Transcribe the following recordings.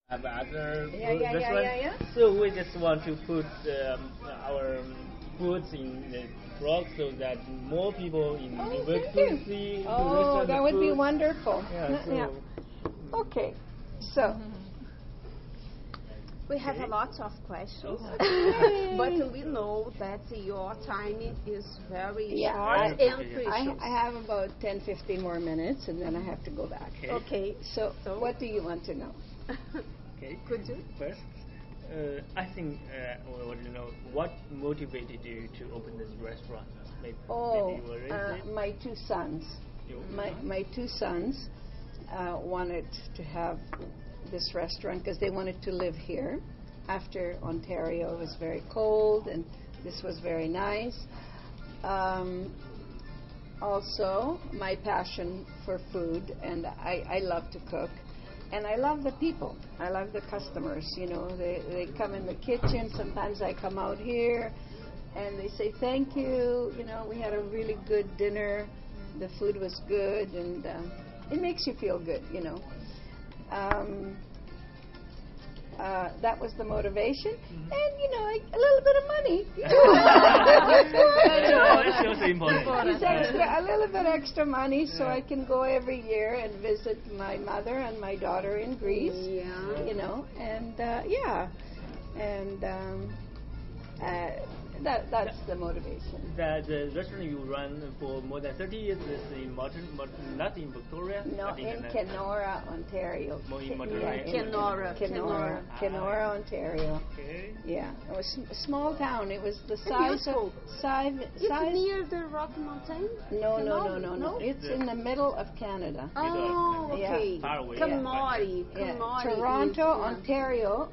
have other Yeah, yeah, yeah, restaurants. yeah, yeah. So we just want to put our foods in the blog so that more people in Oh, New York thank to you. see to Oh, restaurant that the would be food. wonderful. Yeah, so Yeah. Okay, so We have a Okay. lot of questions, Oh. but we know that your time is very Yeah, short I- and I- precious. I have about 10, 15 more minutes, and then I have to go back. Okay. Okay, So, So? what do you want to know? Okay. Could you? First, I think we want to know what motivated you to open this restaurant. Maybe, Oh, maybe you were raised it? my two sons. My two sons wanted to have this restaurant because they wanted to live here. After Ontario was very cold, and this was very nice. Also, my passion for food, and I love to cook. And I love the people. I love the customers. You know, they come in the kitchen. Sometimes I come out here, and they say thank you. You know, we had a really good dinner. The food was good, and it makes you feel good. You know. That was the motivation, and you know, a little bit of money. That's also important. It's extra, a little bit extra money, so I can go every year and visit my mother and my daughter in Greece. Yeah. You know, and yeah, and that's the motivation. The restaurant you run for more than 30 years is in not in Victoria? No, but in the- Kenora, Ontario. More in Yeah, Montreal. Kenora. Kenora, Ontario. Okay. Yeah, it was a small town. It was the Beautiful. size. It's near the Rocky Mountain? No. It's in the middle of Canada. Oh, Yeah. okay. Far away. Kamori. Yeah. Kamori Toronto, is, Ontario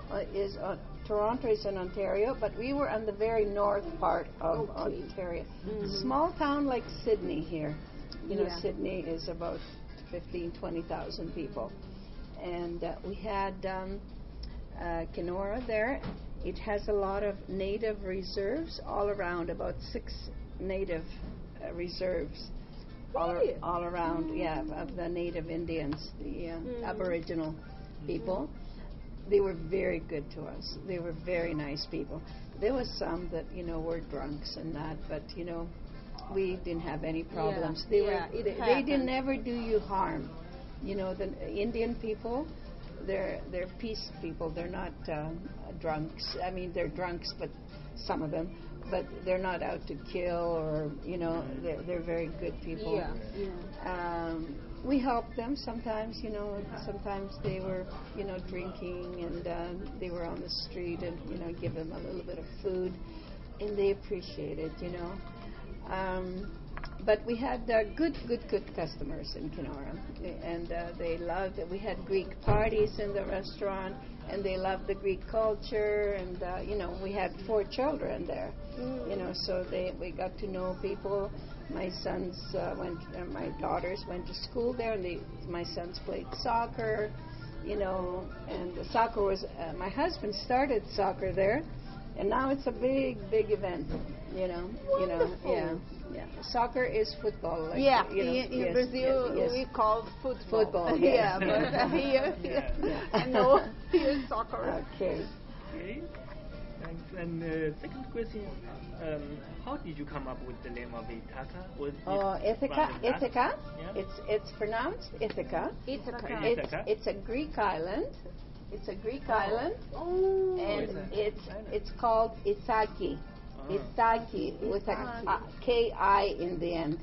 Toronto is in Ontario, but we were on the very north part of Okay. Ontario. Small town like Sydney here. You know, Yeah. Sydney is about 20,000 people. And we had Kenora there. It has a lot of native reserves all around, about 6 native reserves. Really? All around, yeah, of the native Indians, the Aboriginal people. They were very good to us. They were very nice people. There was some that, you know, were drunks and that, but, you know, we didn't have any problems. They it they didn't happened. never do you harm. You know, the Indian people, they're peace people. They're not drunks. I mean, they're drunks, but some of them, but they're not out to kill or, you know, they're very good people. Yeah. We helped them sometimes, you know. Sometimes they were, you know, drinking and they were on the street, and, you know, give them a little bit of food, and they appreciate it, you know. But we had good customers in Kenora, and they loved it. We had Greek parties in the restaurant, and they loved the Greek culture, and you know, we had 4 children there, you know, so we got to know people. My sons my daughters went to school there, and my sons played soccer, you know, and the soccer was, my husband started soccer there, and now it's a big event, you know. Wonderful. Yeah. Soccer is football. Like, Yeah, you know, in Brazil yes. we call football. Football, Yeah, yes. but here, Yeah. I know here soccer. Okay. Okay. Thanks. And second question, how did you come up with the name of Ithaca? Was it Ithaca. from the Latin? Ithaca. Yeah. It's pronounced Ithaca. Ithaca. Ithaca. It's a Greek island. It's a Greek island, Oh, and it's a- it's called Isaki. Isaki with a K-I in the end.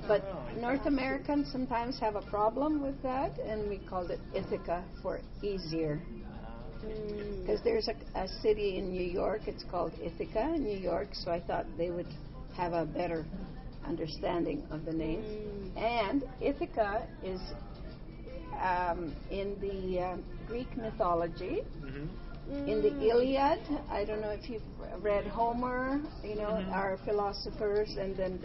But Oh, North Americans sometimes have a problem with that, and we called it Ithaca for easier. Because there's a city in New York, it's called Ithaca in New York, so I thought they would have a better understanding of the name. And Ithaca is in the Greek mythology, in the Iliad. I don't know if you've read Homer, you know, our philosophers, and then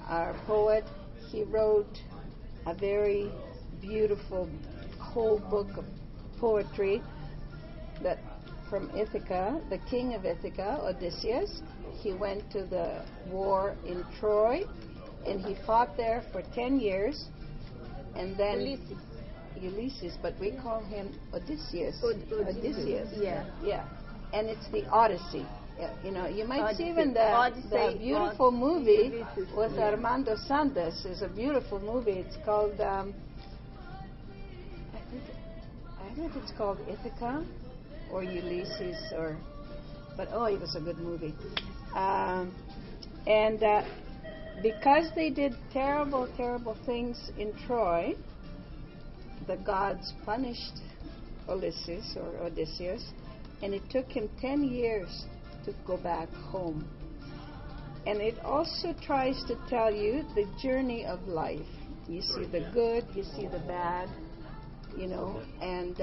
our poet. He wrote a very beautiful whole book of poetry that from Ithaca, the king of Ithaca, Odysseus. He went to the war in Troy, and he fought there for 10 years, and then Ulysses. Ulysses, but we call him Odysseus. Odysseus. Yeah. Yeah. And it's the Odyssey. Yeah, you know, you might see even the Odyssey, beautiful movie Ulysses, with yeah. Armando Santos. Is a beautiful movie. It's called, I don't know if it's called Ithaca or Ulysses but it was a good movie. And because they did terrible, terrible things in Troy, the gods punished Ulysses or Odysseus, and it took him 10 years to go back home. And it also tries to tell you the journey of life. You see the good, you see the bad, you know, and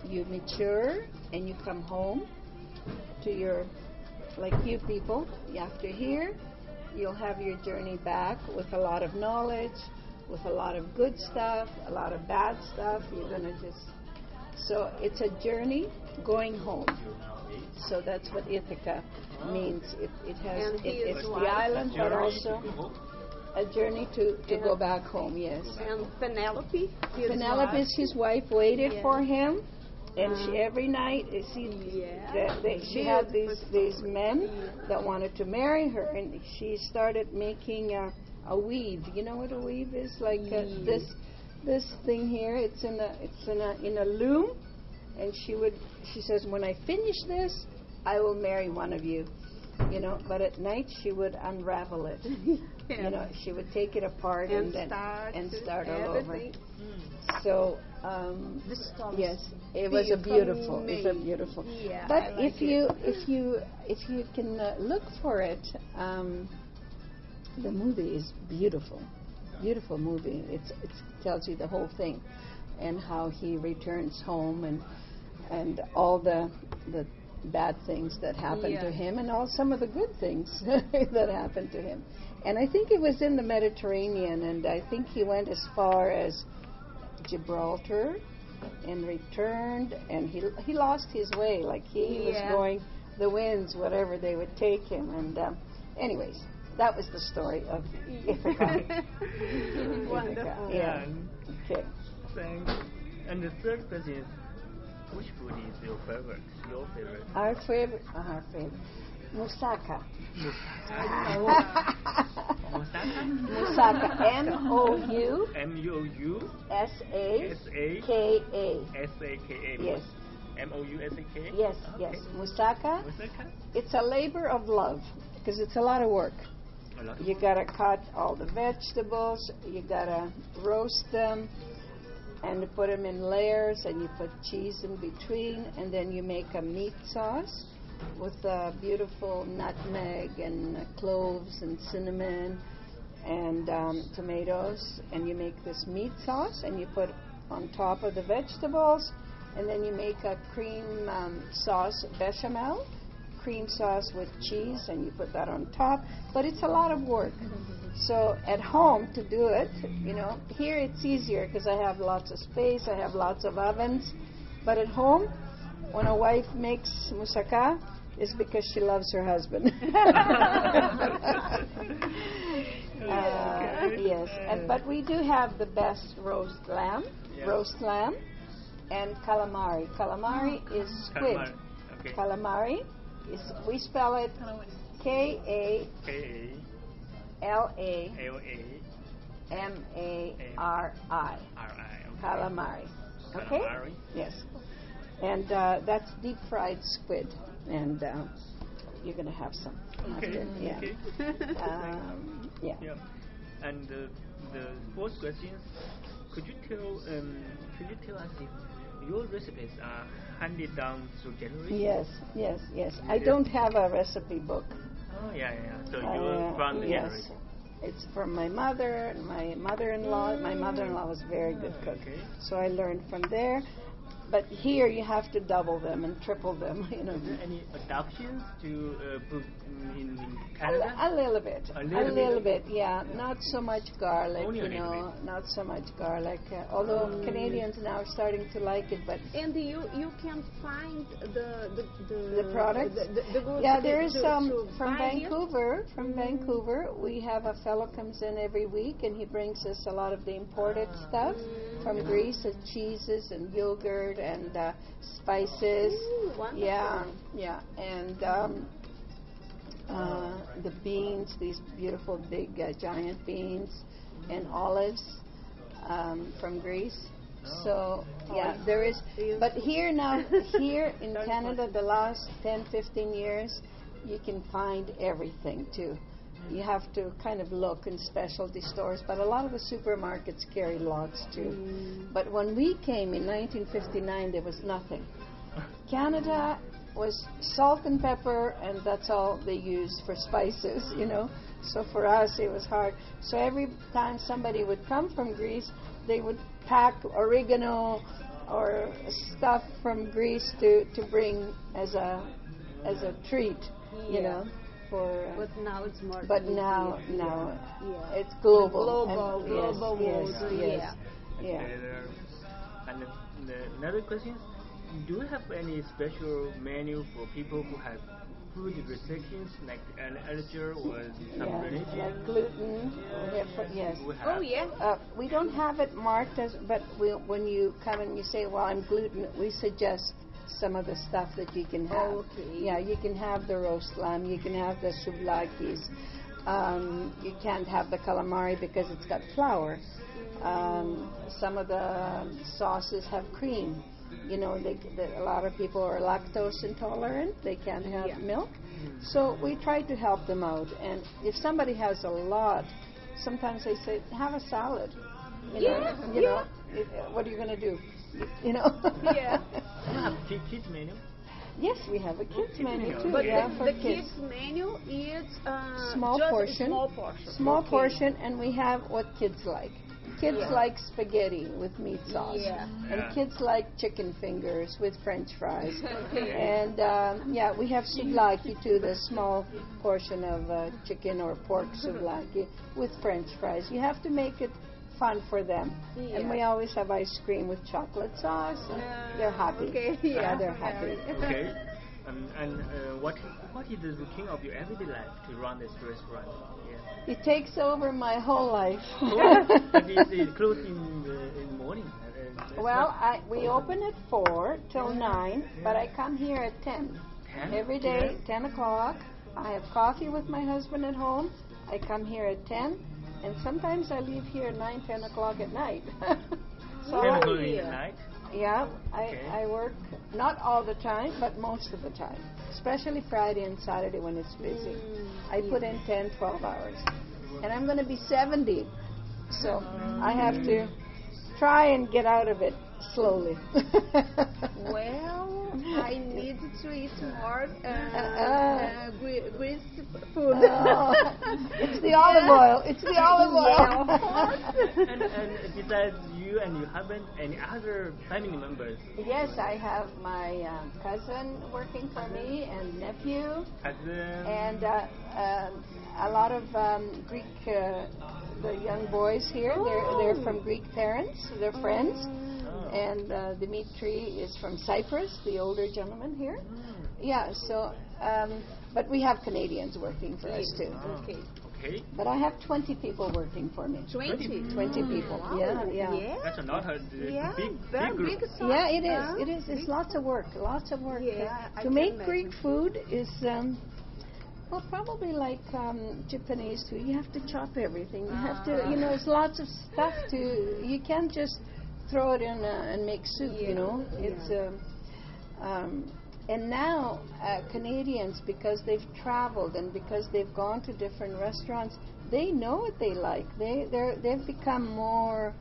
you mature and you come home to your, like you people, after here, you'll have your journey back with a lot of knowledge, with a lot of good stuff, a lot of bad stuff. You're going to so it's a journey going home. So that's what Ithaca means. It has, it's the island, but also a journey to go back home, yes. And Penelope? Penelope is his wife, waited for him. And she, every night, she had these men that wanted to marry her, and she started making a weave. You know what a weave is? Like this thing here. It's in a loom, and she says, when I finish this, I will marry one of you. You know, but at night she would unravel it. You know, she would take it apart and start all over. So yes, it was a beautiful. It's a beautiful. Yeah, but if you can look for it, the movie is beautiful, beautiful movie. It tells you the whole thing, and how he returns home, and all the bad things that happened to him, and some of the good things that happened to him. And I think it was in the Mediterranean, and I think he went as far as Gibraltar and returned, and he lost his way, like he was going the winds, whatever they would take him. And anyways, that was the story of Ithaca. Wonderful. Yeah. Okay. Thanks. And the third question is, which food is your favorite? Our favorite. Moussaka. Moussaka. M-O-U-S-A-K-A. Yes. M-O-U-S-A-K? Yes, yes. Moussaka. It's a labor of love because it's a lot of work. You gotta cut all the vegetables. You gotta roast them and put them in layers, and you put cheese in between, and then you make a meat sauce with beautiful nutmeg and cloves and cinnamon and tomatoes, and you make this meat sauce, and you put on top of the vegetables, and then you make a cream sauce, bechamel, cream sauce with cheese, and you put that on top. But it's a lot of work. So at home to do it, you know, here it's easier because I have lots of space, I have lots of ovens. But at home, when a wife makes moussaka, it's because she loves her husband. Yes, but we do have the best roast lamb, and calamari. Calamari is squid. Calamari is, we spell it K-A-L-A-M-A-R-I. Calamari. Okay? Yes. And that's deep fried squid. And you're going to have some. Okay. Yeah. Okay. Yeah. And the fourth question is, could you tell us if your recipes are handed down through generations? Yes. I don't have a recipe book. Oh, yeah. So you're from the generation. It's from my mother and my mother-in-law. My mother-in-law was a very good cook. So I learned from there. but here you have to double them and triple them. You know. Is there any adoptions to put in Canada? A little bit. A little bit. Yeah. Not so much garlic, Only a little bit. Not so much garlic. Although Canadians now are starting to like it, but And you can find the products. The goods Yeah, there is to some from buy here? Vancouver. From Vancouver, we have a fellow comes in every week, and he brings us a lot of the imported stuff from Greece, and cheeses and yogurt and spices. Wonderful. Yeah, and the beans, these beautiful big giant beans, and olives from Greece. So, yeah, there is. But here in Canada, the last 10, 15 years, you can find everything too. You have to kind of look in specialty stores, but a lot of the supermarkets carry lots too. But when we came in 1959, there was nothing. Canada was salt and pepper, and that's all they used for spices, you know. So for us, it was hard. So every time somebody would come from Greece, they would pack oregano or stuff from Greece to bring as a treat, you know. But now it's more. But easier. now Yeah. it's global. Global Yes, mode. yes, Yeah. And another question: do you have any special menu for people who have food restrictions, like an allergy or some religion? Like gluten. Yes. Oh yeah. We don't have it marked as, but when you come and you say, "Well, I'm gluten," we suggest some of the stuff that you can have. Okay. Yeah, you can have the roast lamb, you can have the souvlakis. You can't have the calamari because it's got flour. Some of the sauces have cream. You know, a lot of people are lactose intolerant. They can't have milk. So we try to help them out. And if somebody has a lot, sometimes they say, have a salad. You know, what are you going to do? You know? Yeah. You have kids menu? Yes, we have a kids menu too. But for the kids. menu is Small just portion. Small portion. Small Okay. portion, and we have what kids like. Kids like spaghetti with meat sauce. Yeah. And kids like chicken fingers with French fries. Okay. And we have souvlaki too, the small portion of chicken or pork souvlaki with French fries. You have to make it fun for them. Yeah. And we always have ice cream with chocolate sauce. And they're happy. Okay. Yeah, they're happy. Okay. What is the routine of your everyday life to run this restaurant? Yeah. It takes over my whole life. But it's closed in the morning. Well, we open at 4 till 9, but I come here at 10. 10? Every day, 10 o'clock. I have coffee with my husband at home. I come here at 10, and sometimes I leave here at 9, 10 o'clock at night. So 10 o'clock in the night? Yeah, Okay. I work not all the time, but most of the time, especially Friday and Saturday when it's busy. I put in 10, 12 hours. And I'm going to be 70, so I have to try and get out of it slowly. Well, I need to eat more grease food. It's the olive oil. It's the olive oil. Yeah, of course. And besides you and your husband, any other family members? Yes, I have my cousin working for me and nephew. Cousin? And a lot of Greek, the young boys here, they're from Greek parents, they're friends. And Dimitri is from Cyprus, the older gentleman here. Yeah, so, but we have Canadians working for us too. Okay. Okay. But I have 20 people working for me. 20 people. Wow. Yeah. That's not a very big group. big size. Yeah, it is. It's lots of work. Yeah, I To can make imagine. Greek food is, well, probably like Japanese food. You have to chop everything. You have to, it's lots of stuff to. You can't just throw it in and make soup. It's. And now Canadians, because they've traveled and because they've gone to different restaurants, they know what they like. They've become more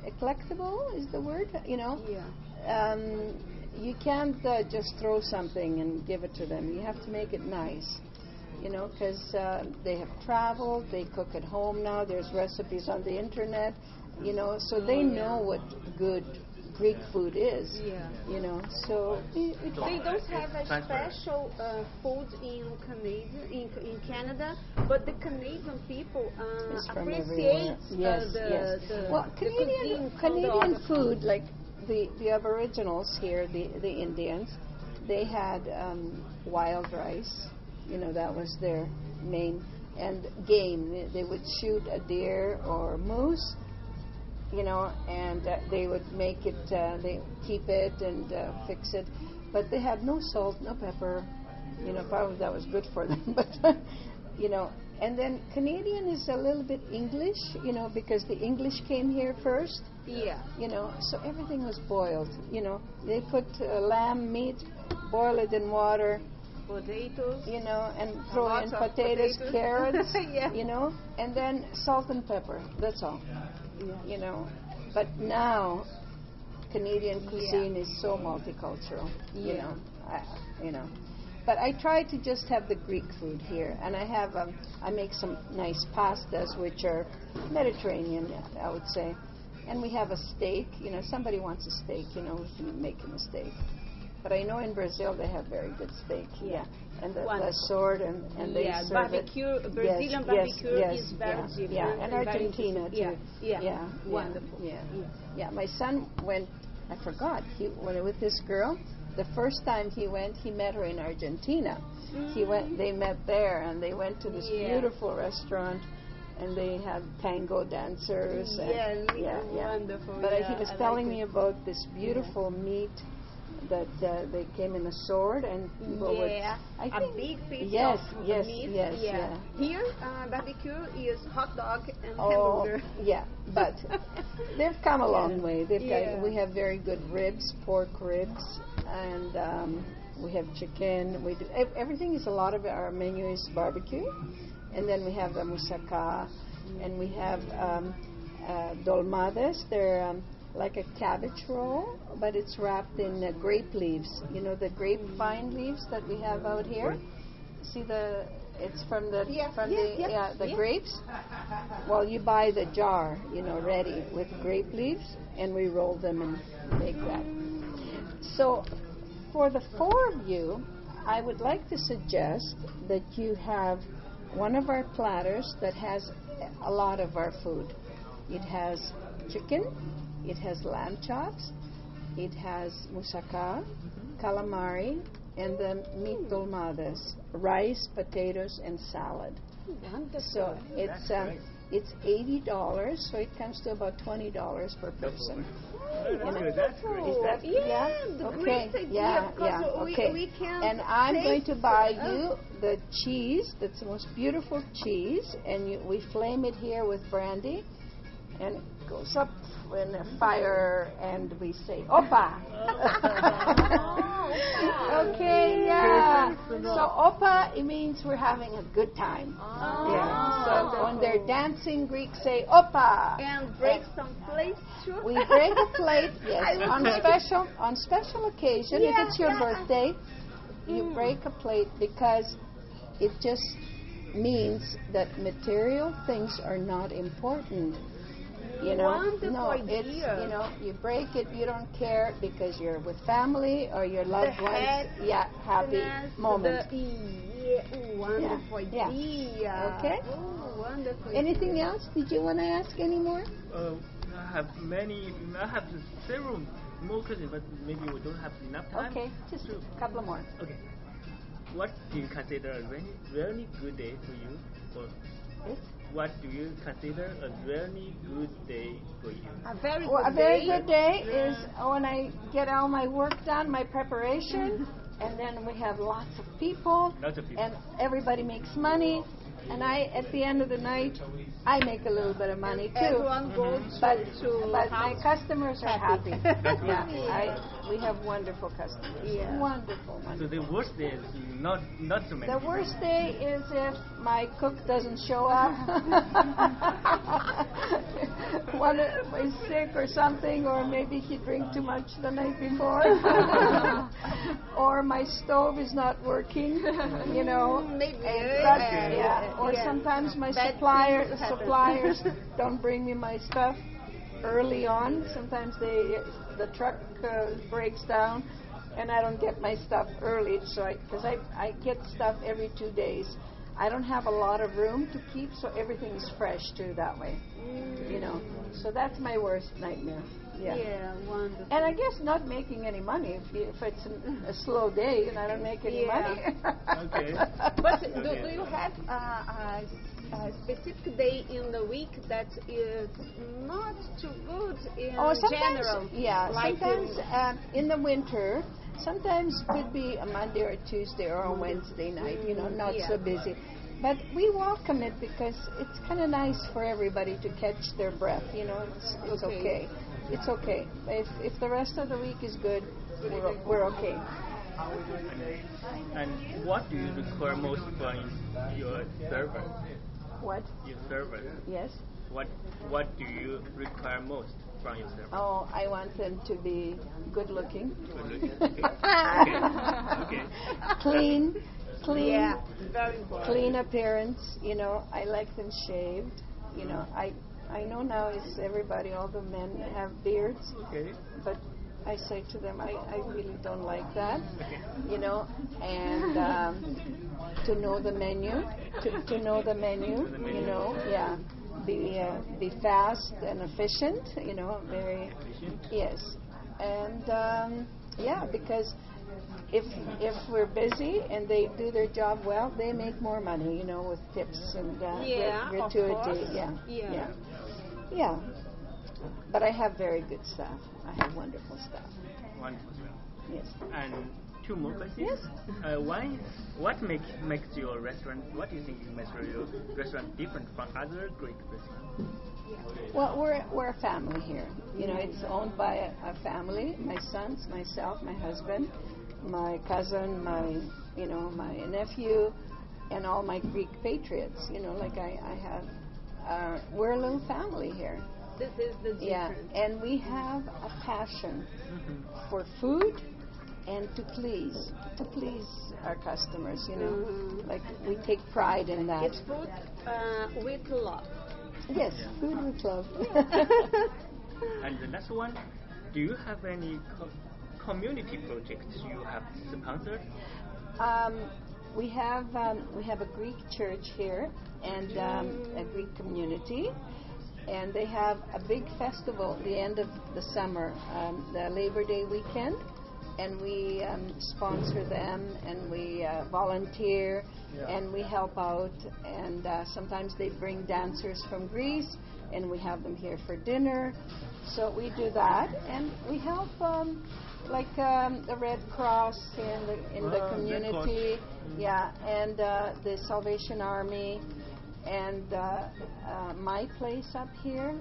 eclectable is the word. Yeah. You can't just throw something and give it to them. You have to make it nice, because they have traveled, they cook at home now, there's recipes on the internet, so they know what good Greek food is. Yeah. You know, so They don't It's have a transparent. special food in Canada, but the Canadian people it's from appreciate everywhere. Yes, the, yes. the Well, the Canadian cuisine from the Canadian other food, countries. like the Aboriginals here, the Indians, they had wild rice. You know, that was their main, and game. They would shoot a deer or moose, you know, and they would make it, they keep it and fix it, but they had no salt, no pepper. You know, probably that was good for them, but you know. And then Canadian is a little bit English, you know, because the English came here first. Yeah. You know, so everything was boiled. You know, they put lamb meat, boil it in water, Potatoes. you know, and throw in Lots of potatoes, potatoes. carrots, Yeah. you know, and then salt and pepper. That's all. Yeah. You know, but now Canadian cuisine is so multicultural. You Yeah. know, you know. But I try to just have the Greek food here, and I have I make some nice pastas, which are Mediterranean, I would say. And we have a steak. You know, somebody wants a steak. You know, we can make him a steak. But I know in Brazil they have very good steak. Yeah. And the Wonderful. sword, and they Yeah, serve barbecue, it. Brazilian barbecue is very yeah, different. yeah, and very Argentina interesting. too. Yeah. Wonderful. Yeah. Yeah. Yeah, my son went. I forgot. He went with this girl. The first time he went, he met her in Argentina. He went. They met there, and they went to this Yeah. beautiful restaurant, and they had tango dancers. And, Yeah, wonderful. But yeah, he was I telling like me it. about this beautiful meat that they came in a sword, and people would. Yeah, I a think, big piece yes, of yes, meat. yes, yeah. yeah. Here, barbecue is hot dog and Oh, hamburger. yeah, but they've come a long way. Yeah. We have very good ribs, pork ribs, and we have chicken. We do everything is a lot of our menu is barbecue, and then we have the moussaka, and we have dolmades. They're like a cabbage roll, but it's wrapped in grape leaves. You know the grapevine leaves that we have out here. See the. It's from the Yeah. grapes. Well, you buy the jar, you know, ready with grape leaves, and we roll them and make that. So, for the four of you, I would like to suggest that you have one of our platters that has a lot of our food. It has chicken, it has lamb chops, it has moussaka, calamari, and then meat dolmades, rice, potatoes, and salad. Wonderful. So it's great. it's $80, so it comes to about $20 per person. That's good. That's great. Is that- Yeah, the Okay. great idea, Yeah. because Yeah. we- Okay. we can And I'm going taste, to buy you the cheese. That's the most beautiful cheese, and we flame it here with brandy, and it goes up in a fire, and we say "Opa." Okay, yeah. So "Opa" it means we're having a good time. Yeah. So when they're dancing, Greeks say "Opa." and break some plates too. We break a plate, I yes, will on special occasion. Yeah, if it's your yeah. birthday, you break a plate because it just means that material things are not important. You know, Wonderful no, it's idea. you break it. You don't care because you're with family or your loved The ones. Yeah, happy happiness, moment. Wonderful Yeah. idea. Okay. Oh, wonderful. Anything idea. else? Did you want to ask any more? I have many. I have several more questions, but maybe we don't have enough time. Okay, just So- a couple more. Okay. What do you consider a really good day for you? Or Yes. what do you consider a really good day for you? A very Well, good a very day. good day is when I get all my work done, my preparation, and then we have lots of people, Lots of people. and everybody makes money, and at the end of the night, I make a little bit of money too. Everyone goes But to my house customers are happy. happy. Yeah, we have wonderful customers. Yeah. Wonderful, So wonderful. the worst day is not so many. The people. worst day is if my cook doesn't show up. One is sick or something, or maybe he drank too much the night before, or my stove is not working. You know, Maybe. and or yeah. sometimes my Bad suppliers things happen. suppliers don't bring me my stuff. early on. Sometimes the truck breaks down, and I don't get my stuff early, so because I get stuff every 2 days. I don't have a lot of room to keep, so everything's fresh too that way. You know, so that's my worst nightmare. Yeah. Yeah, wonderful. And I guess not making any money if it's a slow day and I don't make any money. Okay. But do you have a specific day in the week that is not too good in general? Yeah, like sometimes in the winter, sometimes could be a Monday or a Tuesday or a Wednesday night, you know, not so busy. But we welcome it because it's kind of nice for everybody to catch their breath, you know, it's okay. It's okay. If the rest of the week is good, we're okay. And what do you require most from your server? What? Your server. Yes? What do you require most from your server? Oh, I want them to be good looking. Good looking. Okay. Clean. Yeah, very important. Clean appearance. You know, I like them shaved. You know, I know now it's everybody, all the men have beards. Okay. But I say to them, I really don't like that. Okay. You know, and to know the menu, to know the menu, you know, yeah. Be fast and efficient, you know, very Efficient? yes. And yeah, because if we're busy and they do their job well, they make more money, you know, with tips and gratuity. Of course. Yeah. But I have very good staff. I have wonderful staff. Wonderful. Yes. And 2 more questions. Yes. What makes your restaurant? What do you think makes your restaurant different from other Greek restaurants? Well, we're a family here. You know, it's owned by a family. My sons, myself, my husband, my cousin, my nephew, and all my Greek patriots. You know, like I have. We're a little family here. This is the difference. Yeah, and we have a passion for food and to please our customers. You know, like we take pride in that. It's food with love. Yes, food with love. And the last one, do you have any community projects you have sponsored? We have a Greek church here and a Greek community, and they have a big festival at the end of the summer, the Labor Day weekend, and we sponsor them, and we volunteer, and we help out, and sometimes they bring dancers from Greece, and we have them here for dinner. So we do that, and we help the Red Cross in the community, and the Salvation Army, and my place up here.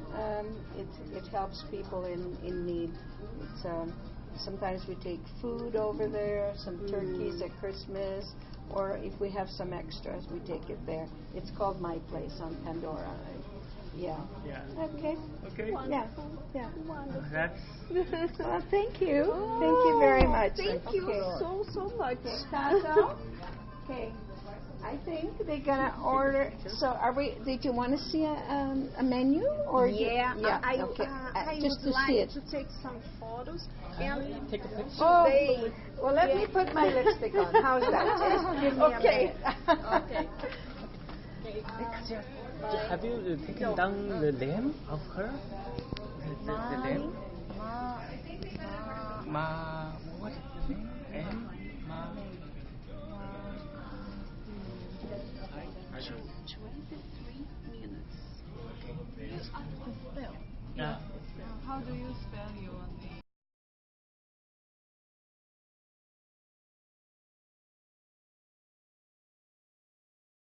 It helps people in need. It's sometimes we take food over there, some turkeys at Christmas, or if we have some extras, we take it there. It's called My Place on Pandora. Yeah. Okay. Wonderful. Yeah. Wonderful. That's Well, thank you. Thank you very much. Thank you so much. Tato? Okay. I think they're gonna order. So, are we? Did you want to see a menu or? I just would to like see it. to take some photos and take a picture. Oh, today. well, let me put my lipstick on. How's that? Just give me a minute. Okay. Have you taken down the name of her? The name? What is the name? Ma. 23 minutes. Okay. Yes, I can spell. Yeah. How do you spell your name?